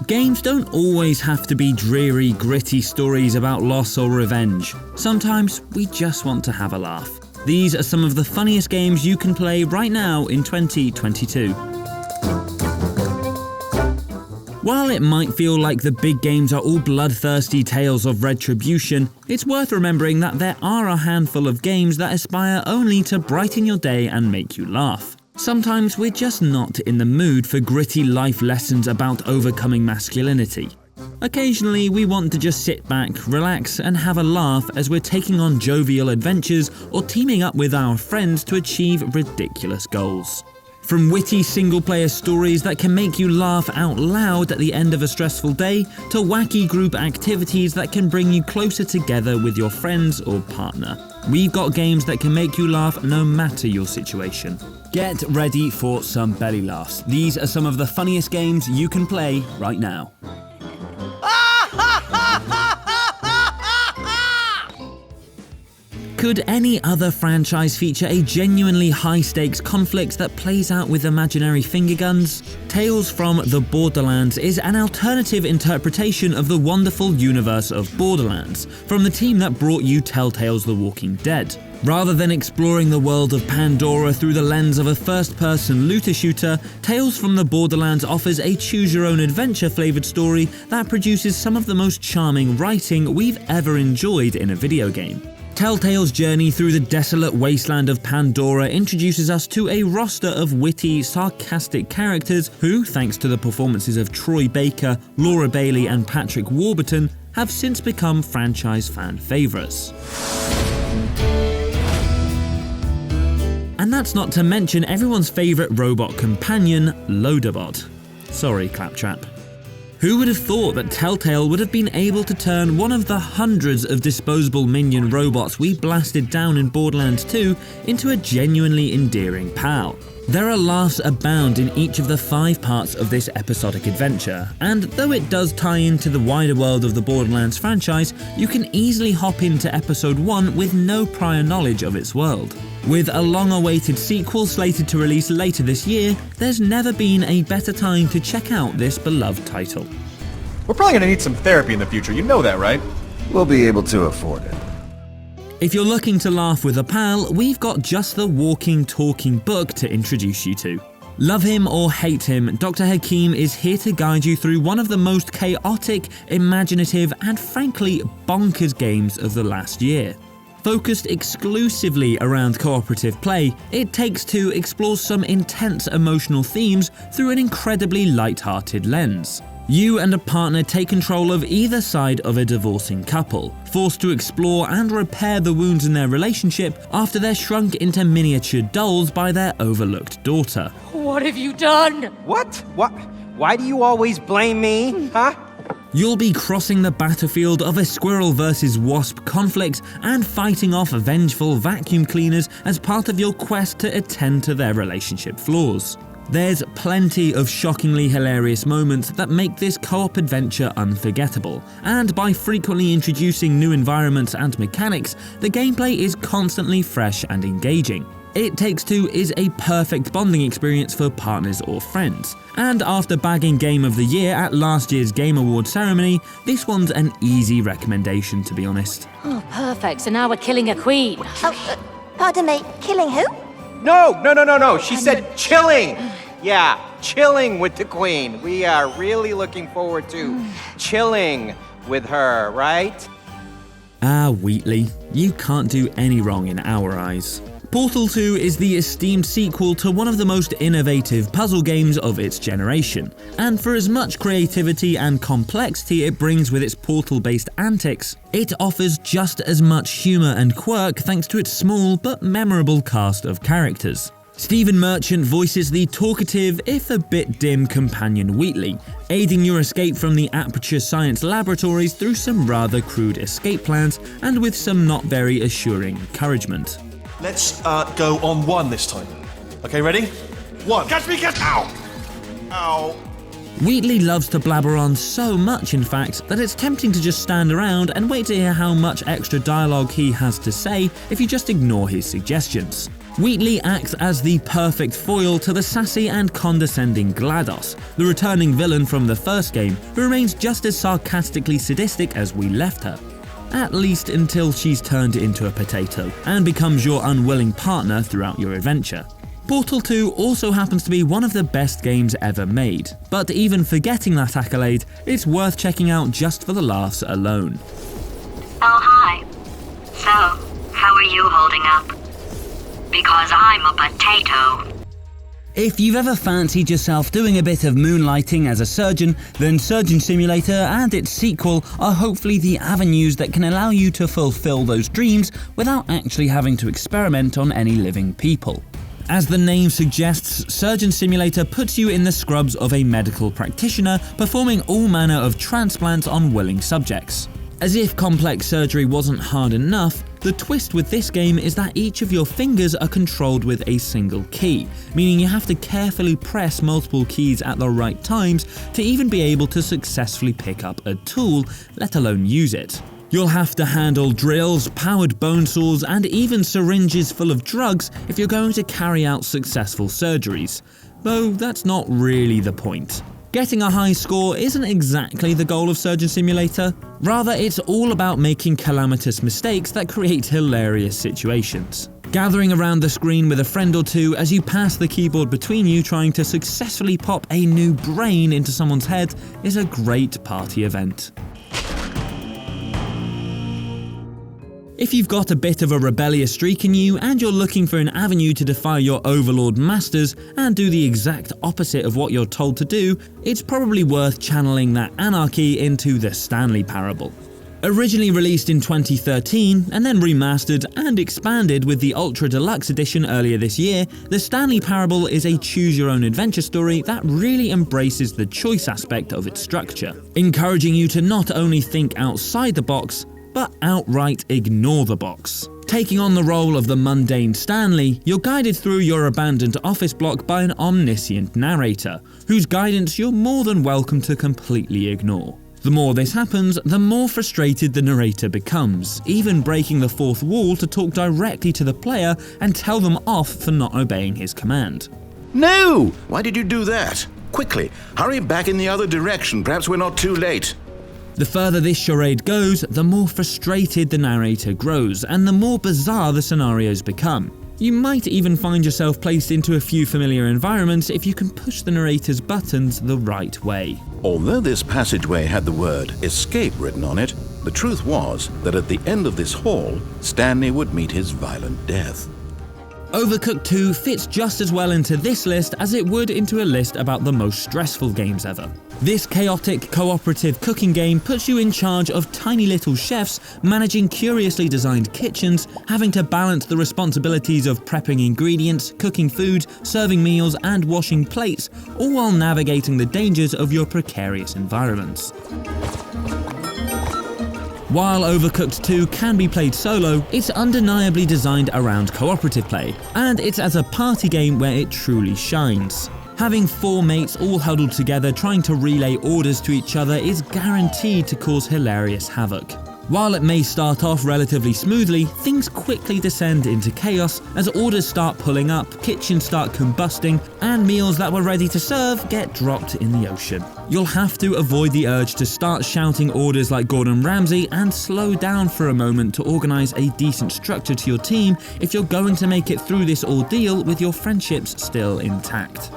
Games don't always have to be dreary, gritty stories about loss or revenge. Sometimes we just want to have a laugh. These are some of the funniest games you can play right now in 2022. While it might feel like the big games are all bloodthirsty tales of retribution, it's worth remembering that there are a handful of games that aspire only to brighten your day and make you laugh. Sometimes we're just not in the mood for gritty life lessons about overcoming masculinity. Occasionally, we want to just sit back, relax, and have a laugh as we're taking on jovial adventures or teaming up with our friends to achieve ridiculous goals. From witty single-player stories that can make you laugh out loud at the end of a stressful day, to wacky group activities that can bring you closer together with your friends or partner. We've got games that can make you laugh no matter your situation. Get ready for some belly laughs. These are some of the funniest games you can play right now. Could any other franchise feature a genuinely high-stakes conflict that plays out with imaginary finger guns? Tales from the Borderlands is an alternative interpretation of the wonderful universe of Borderlands, from the team that brought you Telltale's The Walking Dead. Rather than exploring the world of Pandora through the lens of a first-person looter-shooter, Tales from the Borderlands offers a choose-your-own-adventure-flavoured story that produces some of the most charming writing we've ever enjoyed in a video game. Telltale's journey through the desolate wasteland of Pandora introduces us to a roster of witty, sarcastic characters who, thanks to the performances of Troy Baker, Laura Bailey and Patrick Warburton, have since become franchise fan favourites. And that's not to mention everyone's favourite robot companion, Loaderbot. Sorry, Claptrap. Who would have thought that Telltale would have been able to turn one of the hundreds of disposable minion robots we blasted down in Borderlands 2 into a genuinely endearing pal? There are laughs abound in each of the 5 parts of this episodic adventure, and though it does tie into the wider world of the Borderlands franchise, you can easily hop into episode 1 with no prior knowledge of its world. With a long-awaited sequel slated to release later this year, there's never been a better time to check out this beloved title. We're probably gonna need some therapy in the future, you know that, right? We'll be able to afford it. If you're looking to laugh with a pal, we've got just the walking, talking book to introduce you to. Love him or hate him, Dr. Hakim is here to guide you through one of the most chaotic, imaginative, and frankly bonkers games of the last year. Focused exclusively around cooperative play, It Takes Two explores some intense emotional themes through an incredibly light-hearted lens. You and a partner take control of either side of a divorcing couple, forced to explore and repair the wounds in their relationship after they're shrunk into miniature dolls by their overlooked daughter. What have you done? What? Why do you always blame me, huh? You'll be crossing the battlefield of a squirrel versus wasp conflict and fighting off vengeful vacuum cleaners as part of your quest to attend to their relationship flaws. There's plenty of shockingly hilarious moments that make this co-op adventure unforgettable, and by frequently introducing new environments and mechanics, the gameplay is constantly fresh and engaging. It Takes Two is a perfect bonding experience for partners or friends, and after bagging Game of the Year at last year's Game Awards ceremony, this one's an easy recommendation, to be honest. Oh, perfect. So now we're killing a queen. Pardon me, killing who? No. She said chilling. Yeah, chilling with the queen. We are really looking forward to chilling with her, right? Ah, Wheatley, you can't do any wrong in our eyes. Portal 2 is the esteemed sequel to one of the most innovative puzzle games of its generation, and for as much creativity and complexity it brings with its portal-based antics, it offers just as much humour and quirk thanks to its small but memorable cast of characters. Stephen Merchant voices the talkative, if a bit dim, companion Wheatley, aiding your escape from the Aperture Science laboratories through some rather crude escape plans and with some not very assuring encouragement. Let's go on 1 this time. Okay, ready? 1. Catch me, ow! Ow. Wheatley loves to blabber on so much, in fact, that it's tempting to just stand around and wait to hear how much extra dialogue he has to say if you just ignore his suggestions. Wheatley acts as the perfect foil to the sassy and condescending GLaDOS, the returning villain from the first game, who remains just as sarcastically sadistic as we left her. At least until she's turned into a potato and becomes your unwilling partner throughout your adventure. Portal 2 also happens to be one of the best games ever made, but even forgetting that accolade, it's worth checking out just for the laughs alone. Oh, hi. So, how are you holding up? Because I'm a potato. If you've ever fancied yourself doing a bit of moonlighting as a surgeon, then Surgeon Simulator and its sequel are hopefully the avenues that can allow you to fulfill those dreams without actually having to experiment on any living people. As the name suggests, Surgeon Simulator puts you in the scrubs of a medical practitioner performing all manner of transplants on willing subjects. As if complex surgery wasn't hard enough, the twist with this game is that each of your fingers are controlled with a single key, meaning you have to carefully press multiple keys at the right times to even be able to successfully pick up a tool, let alone use it. You'll have to handle drills, powered bone saws, and even syringes full of drugs if you're going to carry out successful surgeries. Though that's not really the point. Getting a high score isn't exactly the goal of Surgeon Simulator. Rather, it's all about making calamitous mistakes that create hilarious situations. Gathering around the screen with a friend or two as you pass the keyboard between you trying to successfully pop a new brain into someone's head is a great party event. If you've got a bit of a rebellious streak in you and you're looking for an avenue to defy your overlord masters and do the exact opposite of what you're told to do, it's probably worth channeling that anarchy into the Stanley Parable. Originally released in 2013 and then remastered and expanded with the Ultra Deluxe edition earlier this year, the Stanley Parable is a choose-your-own-adventure story that really embraces the choice aspect of its structure, encouraging you to not only think outside the box, but outright ignore the box. Taking on the role of the mundane Stanley, you're guided through your abandoned office block by an omniscient narrator, whose guidance you're more than welcome to completely ignore. The more this happens, the more frustrated the narrator becomes, even breaking the fourth wall to talk directly to the player and tell them off for not obeying his command. No! Why did you do that? Quickly, hurry back in the other direction, perhaps we're not too late. The further this charade goes, the more frustrated the narrator grows, and the more bizarre the scenarios become. You might even find yourself placed into a few familiar environments if you can push the narrator's buttons the right way. Although this passageway had the word escape written on it, the truth was that at the end of this hall, Stanley would meet his violent death. Overcooked 2 fits just as well into this list as it would into a list about the most stressful games ever. This chaotic, cooperative cooking game puts you in charge of tiny little chefs managing curiously designed kitchens, having to balance the responsibilities of prepping ingredients, cooking food, serving meals, and washing plates, all while navigating the dangers of your precarious environments. While Overcooked 2 can be played solo, it's undeniably designed around cooperative play, and it's as a party game where it truly shines. Having 4 mates all huddled together trying to relay orders to each other is guaranteed to cause hilarious havoc. While it may start off relatively smoothly, things quickly descend into chaos as orders start pulling up, kitchens start combusting, and meals that were ready to serve get dropped in the ocean. You'll have to avoid the urge to start shouting orders like Gordon Ramsay and slow down for a moment to organise a decent structure to your team if you're going to make it through this ordeal with your friendships still intact.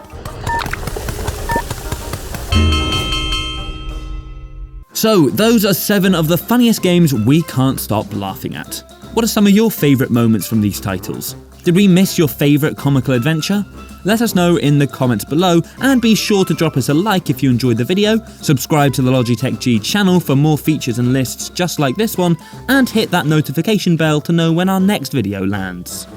So, those are 7 of the funniest games we can't stop laughing at. What are some of your favourite moments from these titles? Did we miss your favourite comical adventure? Let us know in the comments below, and be sure to drop us a like if you enjoyed the video, subscribe to the Logitech G channel for more features and lists just like this one, and hit that notification bell to know when our next video lands.